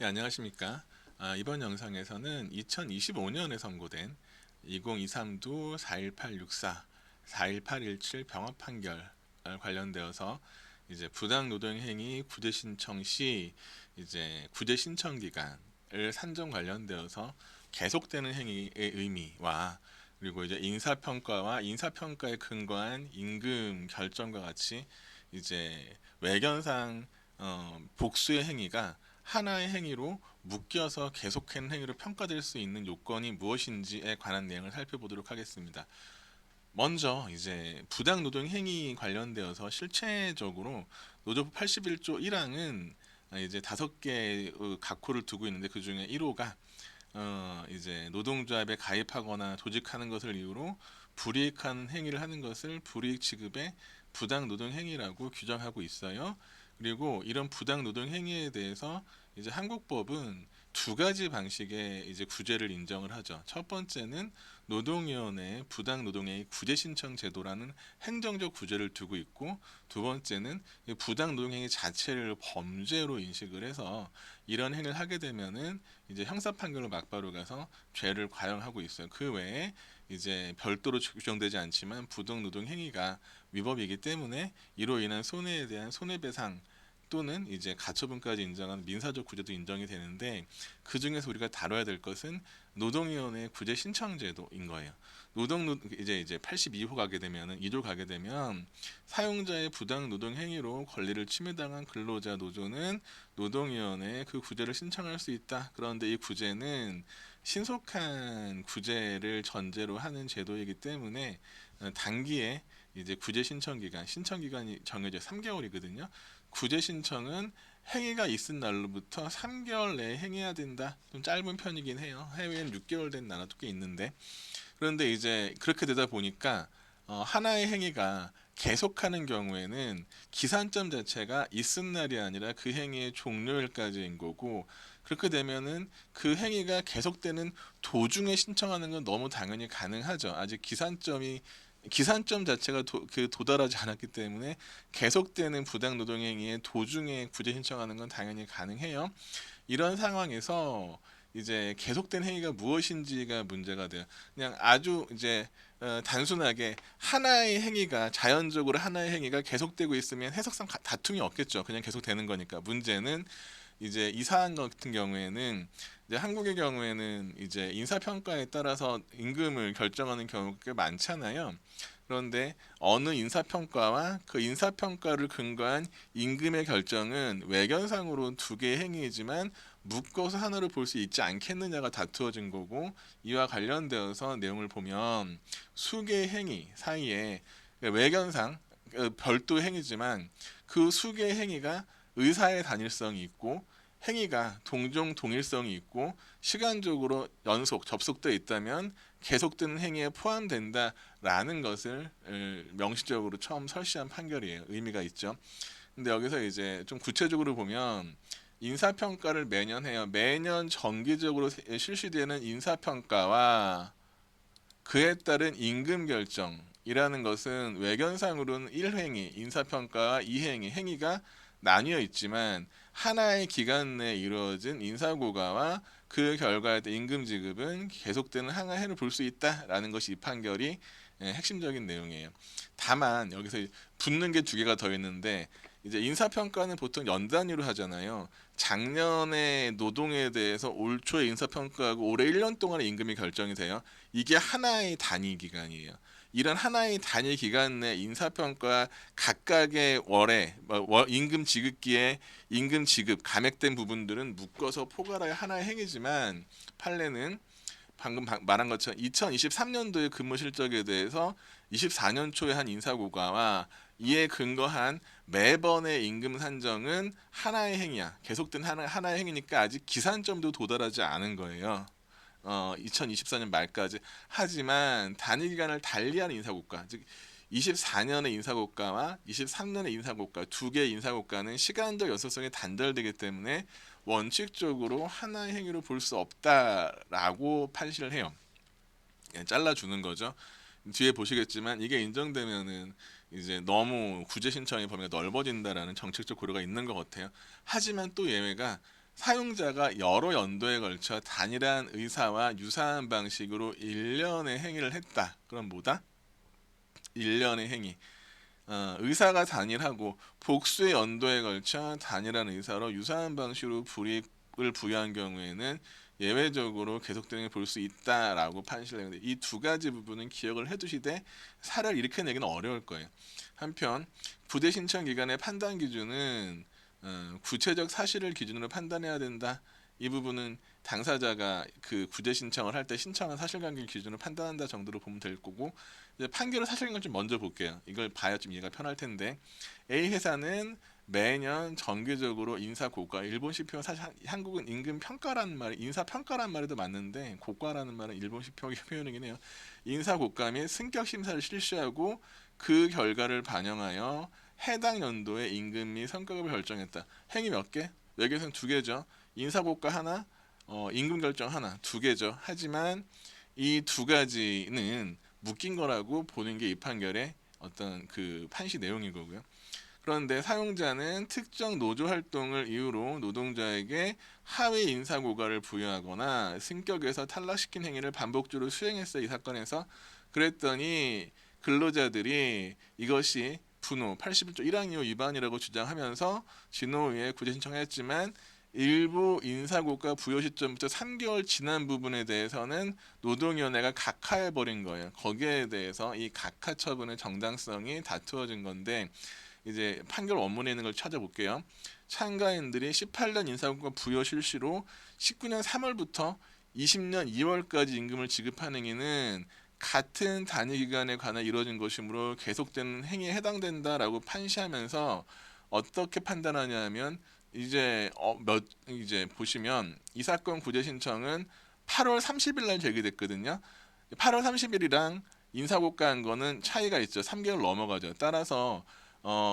네, 안녕하십니까. 이번 영상에서는 2025년에 선고된 2023도 41864, 41817 병합 판결 관련되어서 이제 부당 노동 행위 구제 신청 시 이제 구제 신청 기간을 산정 관련되어서 계속되는 행위의 의미와 그리고 이제 인사평가와 인사평가에 근거한 임금 결정과 같이 이제 외견상 복수의 행위가 하나의 행위로 묶여서 계속한 행위로 평가될 수 있는 요건이 무엇인지에 관한 내용을 살펴보도록 하겠습니다. 먼저 이제 부당 노동 행위 관련되어서 실체적으로 노조법 81조 1항은 이제 5개 각호를 두고 있는데 그 중에 1호가 이제 노동조합에 가입하거나 조직하는 것을 이유로 불이익한 행위를 하는 것을 불이익 취급의 부당 노동 행위라고 규정하고 있어요. 그리고 이런 부당 노동 행위에 대해서 이제 한국법은 두 가지 방식의 이제 구제를 인정을 하죠. 첫 번째는 노동위원회의 부당 노동행위 구제 신청 제도라는 행정적 구제를 두고 있고, 두 번째는 부당 노동행위 자체를 범죄로 인식을 해서 이런 행위를 하게 되면은 이제 형사 판결로 막바로 가서 죄를 과형하고 있어요. 그 외에 이제 별도로 규정되지 않지만 부당 노동 행위가 위법이기 때문에 이로 인한 손해에 대한 손해배상 또는 이제 가처분까지 인정하는 민사적 구제도 인정이 되는데, 그 중에서 우리가 다뤄야 될 것은 노동위원회 구제 신청 제도인 거예요. 이제 82호 가게 되면은 2조 가게 되면 사용자의 부당 노동 행위로 권리를 침해당한 근로자 노조는 노동위원회에 그 구제를 신청할 수 있다. 그런데 이 구제는 신속한 구제를 전제로 하는 제도이기 때문에 단기에 이제 구제 신청 기간이 정해져 3개월이거든요. 구제 신청은 행위가 있은 날로부터 3개월 내에 행해야 된다. 좀 짧은 편이긴 해요. 해외엔 6개월 된 나라도 꽤 있는데, 그런데 이제 그렇게 되다 보니까 하나의 행위가 계속하는 경우에는 기산점 자체가 있은 날이 아니라 그 행위의 종료일까지인 거고, 그렇게 되면은 그 행위가 계속되는 도중에 신청하는 건 너무 당연히 가능하죠. 아직 기산점 자체가 도달하지 않았기 때문에 계속되는 부당 노동 행위의 도중에 구제 신청하는 건 당연히 가능해요. 이런 상황에서 이제 계속된 행위가 무엇인지가 문제가 돼요. 그냥 아주 이제 단순하게 하나의 행위가 자연적으로 하나의 행위가 계속되고 있으면 해석상 다툼이 없겠죠. 그냥 계속되는 거니까. 문제는 이제 이 사안 같은 경우에는 이제 한국의 경우에는 이제 인사평가에 따라서 임금을 결정하는 경우가 꽤 많잖아요. 그런데 어느 인사평가와 그 인사평가를 근거한 임금의 결정은 외견상으로 두 개의 행위이지만 묶어서 하나로 볼 수 있지 않겠느냐가 다투어진 거고, 이와 관련되어서 내용을 보면 수개의 행위 사이에 외견상 별도 행위지만 그 수개의 행위가 의사의 단일성이 있고 행위가 동종 동일성이 있고 시간적으로 접속되어 있다면 계속되는 행위에 포함된다라는 것을 명시적으로 처음 설시한 판결이에요. 의미가 있죠. 근데 여기서 이제 좀 구체적으로 보면 인사평가를 매년 해요. 매년 정기적으로 실시되는 인사평가와 그에 따른 임금 결정이라는 것은 외견상으로는 1행위, 인사평가와 2행위, 행위가 나뉘어 있지만 하나의 기간 내에 이루어진 인사고과와 그 결과에 따른 임금 지급은 계속되는 하나의 해를 볼 수 있다라는 것이 이 판결이 핵심적인 내용이에요. 다만 여기서 붙는 게 두 개가 더 있는데, 이제 인사평가는 보통 연 단위로 하잖아요. 작년의 노동에 대해서 올 초에 인사평가하고 올해 1년 동안의 임금이 결정이 돼요. 이게 하나의 단위 기간이에요. 이런 하나의 단위 기간 내 인사평가 각각의 임금 지급기에 임금 지급 감액된 부분들은 묶어서 포괄하여 하나의 행위지만, 판례는 방금 말한 것처럼 2023년도의 근무 실적에 대해서 24년 초에 한 인사고과와 이에 근거한 매번의 임금 산정은 하나의 행위야. 계속된 하나의 행위니까 아직 기산점도 도달하지 않은 거예요. 2024년 말까지. 하지만 단위 기간을 달리한 인사고가, 즉 24년의 인사고가와 23년의 인사고가 두 개의 인사고가는 시간적 연속성이 단절되기 때문에 원칙적으로 하나의 행위로 볼 수 없다라고 판시를 해요. 잘라주는 거죠. 뒤에 보시겠지만 이게 인정되면은 이제 너무 구제 신청의 범위가 넓어진다라는 정책적 고려가 있는 것 같아요. 하지만 또 예외가 사용자가 여러 연도에 걸쳐 단일한 의사와 유사한 방식으로 일련의 행위를 했다. 그럼 뭐다? 일련의 행위. 의사가 단일하고 복수의 연도에 걸쳐 단일한 의사로 유사한 방식으로 불이익을 부여한 경우에는 예외적으로 계속되는 걸 볼 수 있다라고 판시를 했는데, 이 두 가지 부분은 기억을 해두시되 사례를 이렇게 내기는 어려울 거예요. 한편 부대 신청 기간의 판단 기준은 구체적 사실을 기준으로 판단해야 된다. 이 부분은 당사자가 그 구제 신청을 할 때 신청한 사실관계를 기준으로 판단한다 정도로 보면 될 거고, 이제 판결의 사실관계를 좀 먼저 볼게요. 이걸 봐야 좀 이해가 편할 텐데, A 회사는 매년 정기적으로 인사 고과, 일본식 표현, 사실 한국은 임금 평가라는 말, 인사 평가라는 말에도 맞는데 고과라는 말은 일본식 표현이긴 해요. 인사 고과 및 승격 심사를 실시하고 그 결과를 반영하여 해당 연도의 임금 및 성과급을 결정했다. 행위 몇 개? 여기서는 두 개죠. 인사고과 하나, 임금 결정 하나, 두 개죠. 하지만 이 두 가지는 묶인 거라고 보는 게 이 판결의 어떤 그 판시 내용인 거고요. 그런데 사용자는 특정 노조 활동을 이유로 노동자에게 하위 인사고과를 부여하거나 승격에서 탈락시킨 행위를 반복적으로 수행했어요. 이 사건에서. 그랬더니 근로자들이 이것이 분호 81조 1항 2호 위반이라고 주장하면서 진호위에 구제 신청했지만, 일부 인사고과 부여 시점부터 3개월 지난 부분에 대해서는 노동위원회가 각하해버린 거예요. 거기에 대해서 이 각하 처분의 정당성이 다투어진 건데, 이제 판결 원문에 있는 걸 찾아볼게요. 참가인들이 18년 인사고과 부여 실시로 19년 3월부터 20년 2월까지 임금을 지급한 행위는 같은 단위 기간에 관해 이루어진 것이므로 계속되는 행위에 해당된다라고 판시하면서 어떻게 판단하냐면, 이제 보시면 이 사건 구제 신청은 8월 30일 날 제기됐거든요. 8월 30일이랑 인사고과한 거는 차이가 있죠. 3개월 넘어가죠. 따라서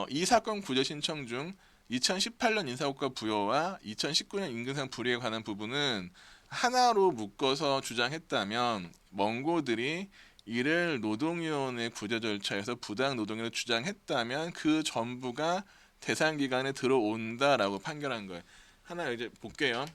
이 사건 구제 신청 중 2018년 인사고과 부여와 2019년 임금상 불이익에 관한 부분은 하나로 묶어서 주장했다면, 원고들이 이를 노동위원회 구제 절차에서 부당 노동으로 주장했다면 그 전부가 대상 기간에 들어온다라고 판결한 거예요. 하나 이제 볼게요.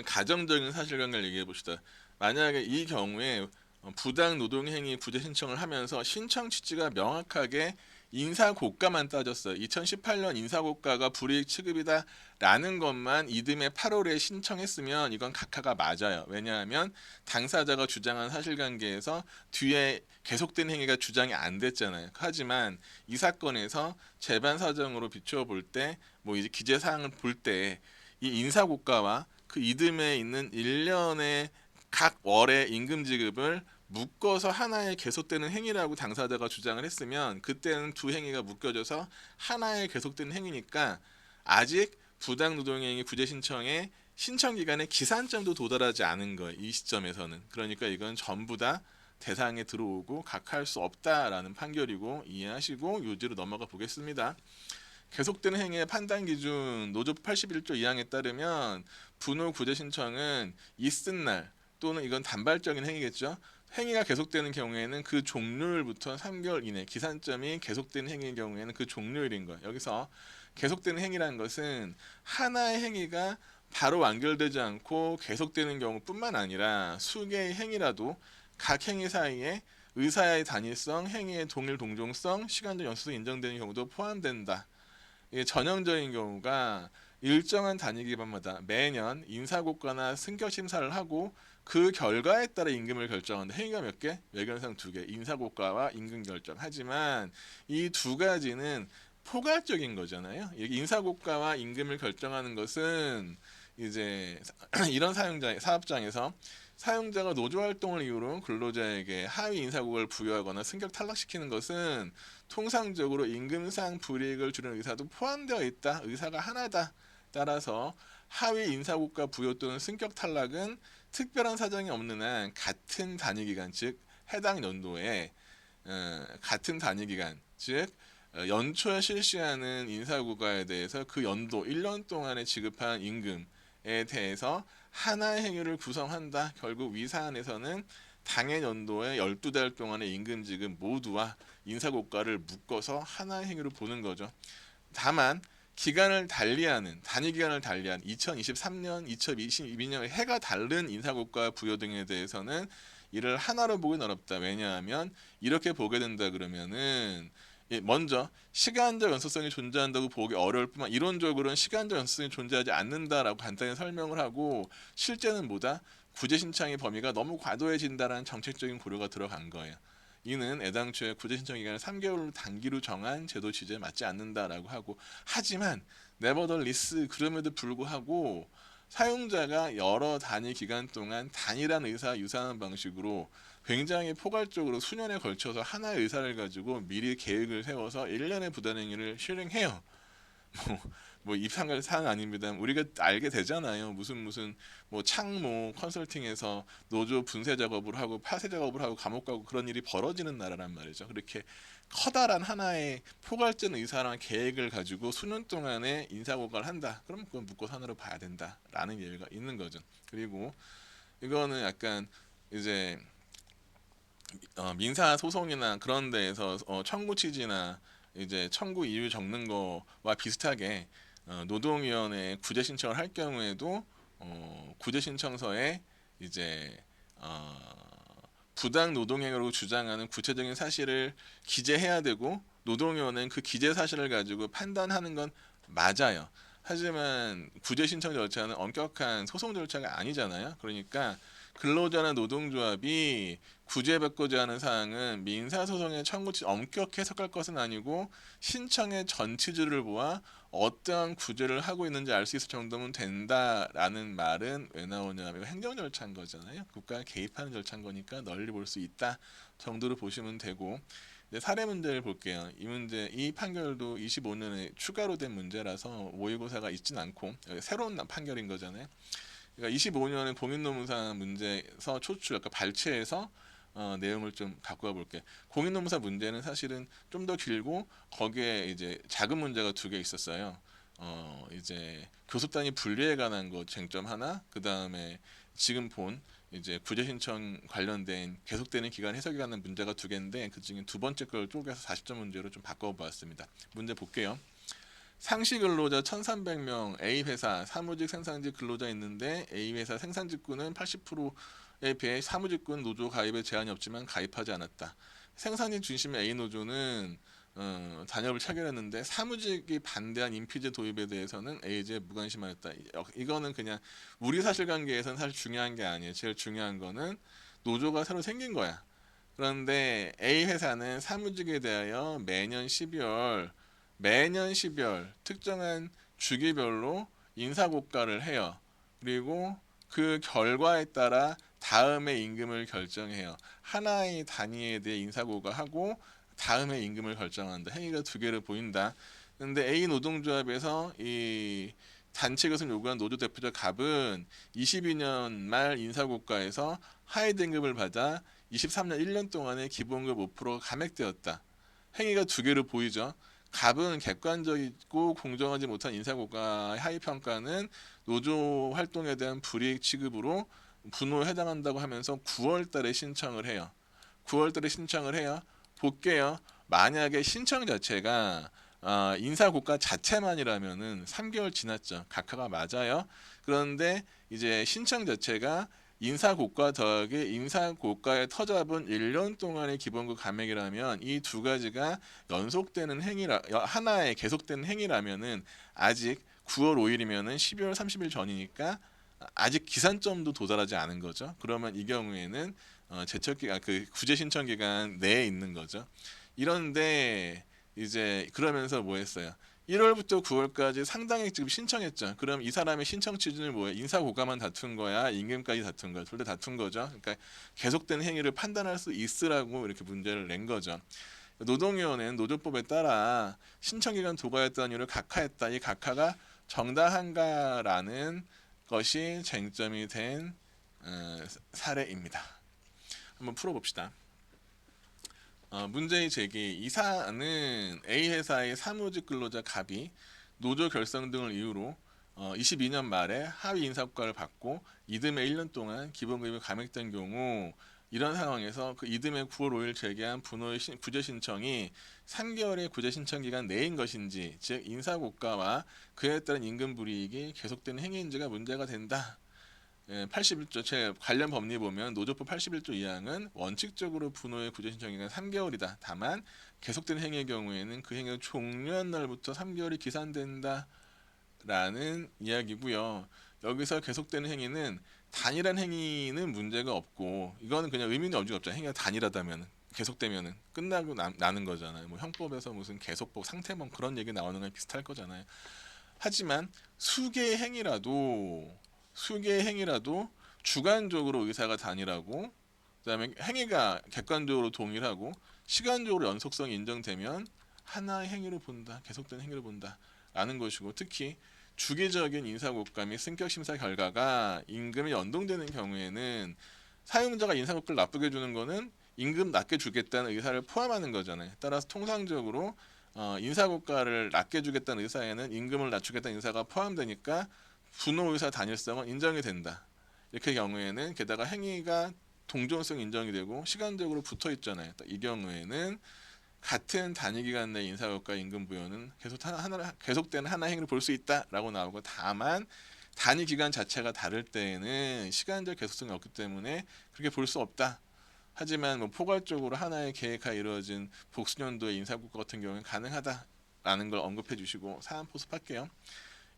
가정적인 사실관계를 얘기해 봅시다. 만약에 이 경우에 부당 노동행위 구제 신청을 하면서 신청 취지가 명확하게 인사고과만 따졌어요. 2018년 인사고과가 불이익 취급이다 라는 것만 이듬해 8월에 신청했으면 이건 각하가 맞아요. 왜냐하면 당사자가 주장한 사실관계에서 뒤에 계속된 행위가 주장이 안 됐잖아요. 하지만 이 사건에서 재반 사정으로 비추어 볼 때, 뭐 이제 기재 사항을 볼 때 이 인사고과와 그 이듬해 있는 1년의 각 월의 임금 지급을 묶어서 하나의 계속되는 행위라고 당사자가 주장을 했으면, 그때는 두 행위가 묶여져서 하나의 계속되는 행위니까 아직 부당노동행위 구제 신청의 신청 기간에 기산점도 도달하지 않은 거예요. 이 시점에서는. 그러니까 이건 전부 다 대상에 들어오고 각할 수 없다라는 판결이고, 이해하시고 요지로 넘어가 보겠습니다. 계속되는 행위의 판단 기준 노조법 81조 2항에 따르면 분호 구제 신청은 있은 날 또는 이건 단발적인 행위겠죠. 행위가 계속되는 경우에는 그 종료일부터 3개월 이내, 기산점이 계속되는 행위의 경우에는 그 종료일인 거예요. 여기서 계속되는 행위라는 것은 하나의 행위가 바로 완결되지 않고 계속되는 경우뿐만 아니라 수개의 행위라도 각 행위 사이에 의사의 단일성, 행위의 동일 동종성, 시간적 연수성 인정되는 경우도 포함된다. 이게 전형적인 경우가 일정한 단위 기간마다 매년 인사고과나 승격 심사를 하고 그 결과에 따라 임금을 결정한다. 행위가 몇 개? 외견상 두 개. 인사고과와 임금 결정. 하지만 이 두 가지는 포괄적인 거잖아요. 인사고과와 임금을 결정하는 것은 이제 이런 사업장에서 사용자가 노조 활동을 이유로 근로자에게 하위 인사고과를 부여하거나 승격 탈락시키는 것은 통상적으로 임금상 불이익을 주는 의사도 포함되어 있다. 의사가 하나다. 따라서 하위 인사고과 부여 또는 승격 탈락은 특별한 사정이 없는 한 같은 단위기간, 즉 해당 연도에 같은 단위기간, 즉 연초에 실시하는 인사고과에 대해서 그 연도 1년 동안에 지급한 임금에 대해서 하나의 행위를 구성한다. 결국 위 사안에서는 당해 연도의 12달 동안의 임금 지급 모두와 인사고과를 묶어서 하나의 행위로 보는 거죠. 다만 기간을 달리하는 단위 기간을 달리한 2023년, 2022년의 해가 다른 인사고과 부여 등에 대해서는 이를 하나로 보기는 어렵다. 왜냐하면 이렇게 보게 된다 그러면은 먼저 시간적 연속성이 존재한다고 보기 어려울 뿐만 이론적으로는 시간적 연속성이 존재하지 않는다라고 간단히 설명을 하고 실제는 뭐다? 구제 신청의 범위가 너무 과도해진다라는 정책적인 고려가 들어간 거예요. 이는 애당초에 구제 신청 기간을 3개월 단기로 정한 제도 취지에 맞지 않는다라고 하고 하지만 네버덜리스 그럼에도 불구하고 사용자가 여러 단위 기간 동안 단일한 의사 유사한 방식으로 굉장히 포괄적으로 수년에 걸쳐서 하나의 의사를 가지고 미리 계획을 세워서 1년의 부단행위를 실행해요. 뭐 입상할 사항 아닙니다. 우리가 알게 되잖아요. 무슨 뭐 창모 컨설팅에서 노조 분쇄 작업을 하고 파쇄 작업을 하고 감옥 가고 그런 일이 벌어지는 나라란 말이죠. 그렇게 커다란 하나의 포괄적 의사랑 계획을 가지고 수년 동안의 인사고과를 한다. 그럼 그건 묵고 산으로 봐야 된다라는 예가 있는 거죠. 그리고 이거는 약간 이제 민사 소송이나 그런 데에서 청구 취지나 이제 청구 이유 적는 거와 비슷하게 노동위원회에 구제 신청을 할 경우에도 구제 신청서에 이제 부당 노동행위로 주장하는 구체적인 사실을 기재해야 되고 노동위원회는 그 기재 사실을 가지고 판단하는 건 맞아요. 하지만 구제 신청 절차는 엄격한 소송 절차가 아니잖아요. 그러니까 근로자나 노동조합이 구제받고자 하는 사항은 민사소송의 청구치 엄격히 해석할 것은 아니고 신청의 전 취지를 보아 어떠한 구제를 하고 있는지 알 수 있을 정도면 된다라는 말은 왜 나오냐면 이거 행정 절차인 거잖아요. 국가가 개입하는 절차인 거니까 널리 볼 수 있다 정도로 보시면 되고 이제 사례 문제를 볼게요. 이 문제 이 판결도 25년에 추가로 된 문제라서 모의고사가 있진 않고 새로운 판결인 거잖아요. 그러니까 25년에 공인노무사 문제에서 초출, 그러니까 발췌해서 내용을 좀 갖고 가볼게. 공인노무사 문제는 사실은 좀 더 길고 거기에 이제 작은 문제가 두 개 있었어요. 이제 교섭단위 분리에 관한 거 쟁점 하나, 그 다음에 지금 본 이제 구제 신청 관련된 계속되는 기간 해석에 관한 문제가 두 개인데 그 중에 두 번째 걸 쪼개서 40점 문제로 좀 바꿔보았습니다. 문제 볼게요. 상시 근로자 1,300명 A 회사 사무직 생산직 근로자 있는데 A 회사 생산직군은 80%에 비해 사무직군 노조 가입에 제한이 없지만 가입하지 않았다. 생산직 중심의 A 노조는 단협을 체결했는데 사무직이 반대한 인피제 도입에 대해서는 A제에 무관심하였다. 이거는 그냥 우리 사실관계에서는 사실 중요한 게 아니에요. 제일 중요한 거는 노조가 새로 생긴 거야. 그런데 A 회사는 사무직에 대하여 매년 12월 특정한 주기별로 인사고과를 해요. 그리고 그 결과에 따라 다음의 임금을 결정해요. 하나의 단위에 대해 인사고과하고 다음의 임금을 결정한다. 행위가 두 개를 보인다. 근데 A 노동조합에서 이 단체 것을 요구한 노조 대표자 갑은 22년 말 인사고과에서 하위 등급을 받아 23년 1년 동안의 기본급 5%가 감액되었다. 행위가 두 개를 보이죠. 갑은 객관적이고 공정하지 못한 인사고과의 하위 평가는 노조 활동에 대한 불이익 취급으로 분호에 해당한다고 하면서 9월 달에 신청을 해요. 9월 달에 신청을 해요. 볼게요. 만약에 신청 자체가 인사고과 자체만이라면은 3개월 지났죠. 각하가 맞아요. 그런데 이제 신청 자체가 인사고과 더하기 인사고과의 터잡은 1년 동안의 기본급 감액이라면 이 두 가지가 연속되는 행위라 하나의 계속되는 행위라면은 아직 9월 5일이면은 12월 30일 전이니까 아직 기산점도 도달하지 않은 거죠. 그러면 이 경우에는 제척 기간 그 구제 신청 기간 내에 있는 거죠. 이런데 이제 그러면서 뭐 했어요? 1월부터 9월까지 상당히 지금 신청했죠. 그럼 이 사람의 신청 취지는 뭐예요? 인사고과만 다툰 거야? 임금까지 다툰 거야? 둘 다 다툰 거죠. 그러니까 계속된 행위를 판단할 수 있으라고 이렇게 문제를 낸 거죠. 노동위원회는 노조법에 따라 신청기간 도과의 단위를 각하했다. 이 각하가 정당한가라는 것이 쟁점이 된 사례입니다. 한번 풀어봅시다. 문제의 제기 이 사안은 A 회사의 사무직 근로자 갑이 노조 결성 등을 이유로 22년 말에 하위 인사고과를 받고 이듬해 1년 동안 기본급이 감액된 경우 이런 상황에서 그 이듬해 9월 5일 제기한 분호의 구제 신청이 3개월의 구제 신청 기간 내인 것인지, 즉 인사고과와 그에 따른 임금 불이익이 계속되는 행위인지가 문제가 된다. 81조 제 관련 법리 보면 노조법 81조 2항은 원칙적으로 분호의 구제 신청 기간 3개월이다. 다만 계속되는 행위의 경우에는 그 행위가 종료한 날부터 3개월이 기산된다. 라는 이야기고요. 여기서 계속되는 행위는 단일한 행위는 문제가 없고, 이거는 그냥 의미는 어디가 없잖아요. 행위가 단일하다면 계속되면은 끝나고 나는 거잖아요. 뭐 형법에서 무슨 계속법, 상태범 그런 얘기 나오는 거랑 비슷할 거잖아요. 하지만 수개의 행위라도 주관적으로 의사가 단일하고, 그다음에 행위가 객관적으로 동일하고 시간적으로 연속성이 인정되면 하나의 행위로 본다, 계속되는 행위로 본다 라는 것이고, 특히 주기적인 인사고과 및 승격심사 결과가 임금이 연동되는 경우에는 사용자가 인사고과를 나쁘게 주는 거는 임금 낮게 주겠다는 의사를 포함하는 거잖아요. 따라서 통상적으로 인사고과를 낮게 주겠다는 의사에는 임금을 낮추겠다는 의사가 포함되니까 분호 의사 단일성은 인정이 된다. 이렇게 경우에는 게다가 행위가 동종성 인정이 되고 시간적으로 붙어 있잖아요. 이 경우에는 같은 단위 기간 내 인사고과 임금 부여는 계속되는 하나 행위를 볼 수 있다라고 나오고, 다만 단위 기간 자체가 다를 때에는 시간적 계속성이 없기 때문에 그렇게 볼 수 없다. 하지만 뭐 포괄적으로 하나의 계획하 이루어진 복수년도의 인사고과 같은 경우는 가능하다라는 걸 언급해 주시고 사안 포섭할게요.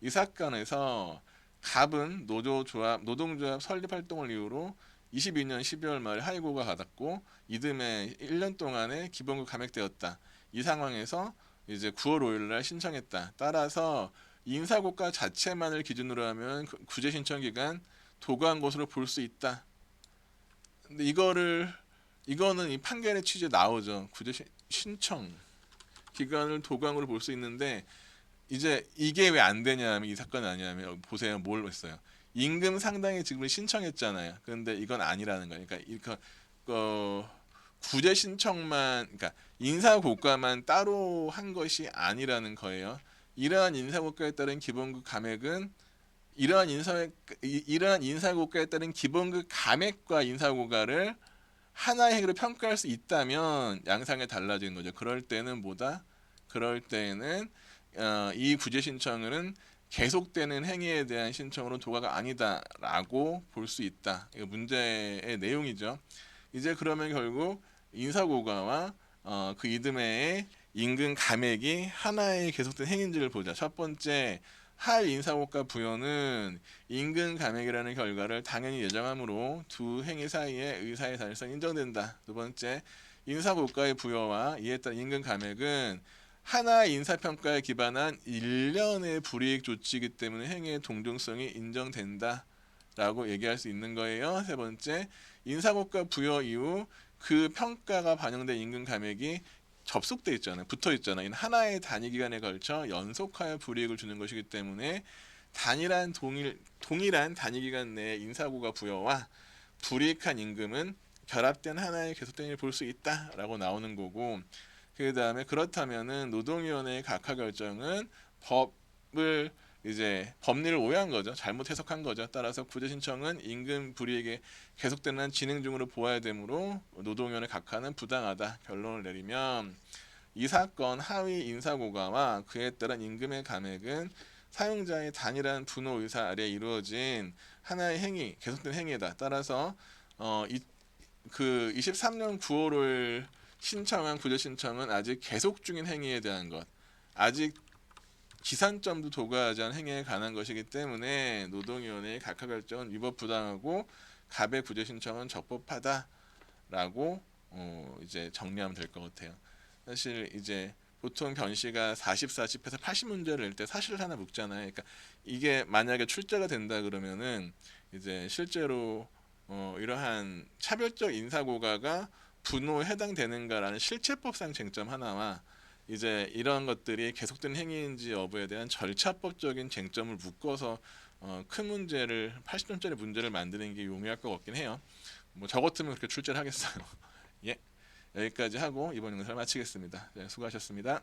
이 사건에서 갑은 노동조합 설립 활동을 이유로 22년 12월 말 하위고가 받았고 이듬해 1년 동안의 기본급 감액되었다. 이 상황에서 이제 9월 5일 날 신청했다. 따라서 인사고과 자체만을 기준으로 하면 구제 신청 기간 도구한 것으로 볼 수 있다. 근데 이거는 이 판결의 취지에 나오죠. 구제 신청 기간을 도구항으로 볼 수 있는데, 이제 이게 왜 안 되냐면, 이 사건은 아니냐면 보세요. 뭘 했어요. 임금 상당의 지급을 신청했잖아요. 그런데 이건 아니라는 거예요. 그러니까 구제 신청만, 그러니까 인사고과만 따로 한 것이 아니라는 거예요. 이러한 인사고과에 따른 기본급 감액은 이러한 인사고과에 따른 기본급 감액과 인사고과를 하나의 행위로 평가할 수 있다면 양상이 달라지는 거죠. 그럴 때는 이 구제 신청은 계속되는 행위에 대한 신청으로 도가가 아니다라고 볼 수 있다. 이거 문제의 내용이죠. 이제 그러면 결국 인사고과와 그 이듬해의 임금 감액이 하나의 계속된 행위인지를 보자. 첫 번째, 할 인사고과 부여는 임금 감액이라는 결과를 당연히 예정하므로 두 행위 사이의 의사의 단일성이 인정된다. 두 번째, 인사고과의 부여와 이에 따른 임금 감액은 하나의 인사평가에 기반한 일련의 불이익 조치이기 때문에 행위의 동종성이 인정된다 라고 얘기할 수 있는 거예요. 세 번째, 인사고과 부여 이후 그 평가가 반영된 임금 감액이 접속돼 있잖아요. 붙어 있잖아요. 하나의 단위 기간에 걸쳐 연속하여 불이익을 주는 것이기 때문에 동일한 단위 기간 내에 인사고과 부여와 불이익한 임금은 결합된 하나의 계속된 일을 볼 수 있다라고 나오는 거고, 그 다음에 그렇다면은 노동위원회의 각하 결정은 법리를 오해한 거죠. 잘못 해석한 거죠. 따라서 구제 신청은 임금 불이익에 계속되는 진행 중으로 보아야 되므로 노동위원회 각하는 부당하다 결론을 내리면, 이 사건 하위 인사고과와 그에 따른 임금의 감액은 사용자의 단일한 분호 의사 아래 이루어진 하나의 행위, 계속된 행위다. 따라서 그 23년 9월을 신청한 구제 신청은 아직 계속 중인 행위에 대한 것, 아직 기산점도 도과하지 않은 행위에 관한 것이기 때문에 노동위원회의 각하 결정은 위법 부당하고 갑의 구제 신청은 적법하다라고 이제 정리하면 될 것 같아요. 사실 이제 보통 변시가 40, 40해서 80문제를 낼 때 사실을 하나 묻잖아요. 그러니까 이게 만약에 출제가 된다 그러면은 이제 실제로 이러한 차별적 인사고과가 분호에 해당되는가라는 실체법상 쟁점 하나와 이제 이런 것들이 계속된 행위인지 여부에 대한 절차법적인 쟁점을 묶어서 큰 문제를 80점짜리 문제를 만드는 게 용이할 것 같긴 해요. 뭐 저 같으면 그렇게 출제를 하겠어요. 예, 여기까지 하고 이번 영상을 마치겠습니다. 네, 수고하셨습니다.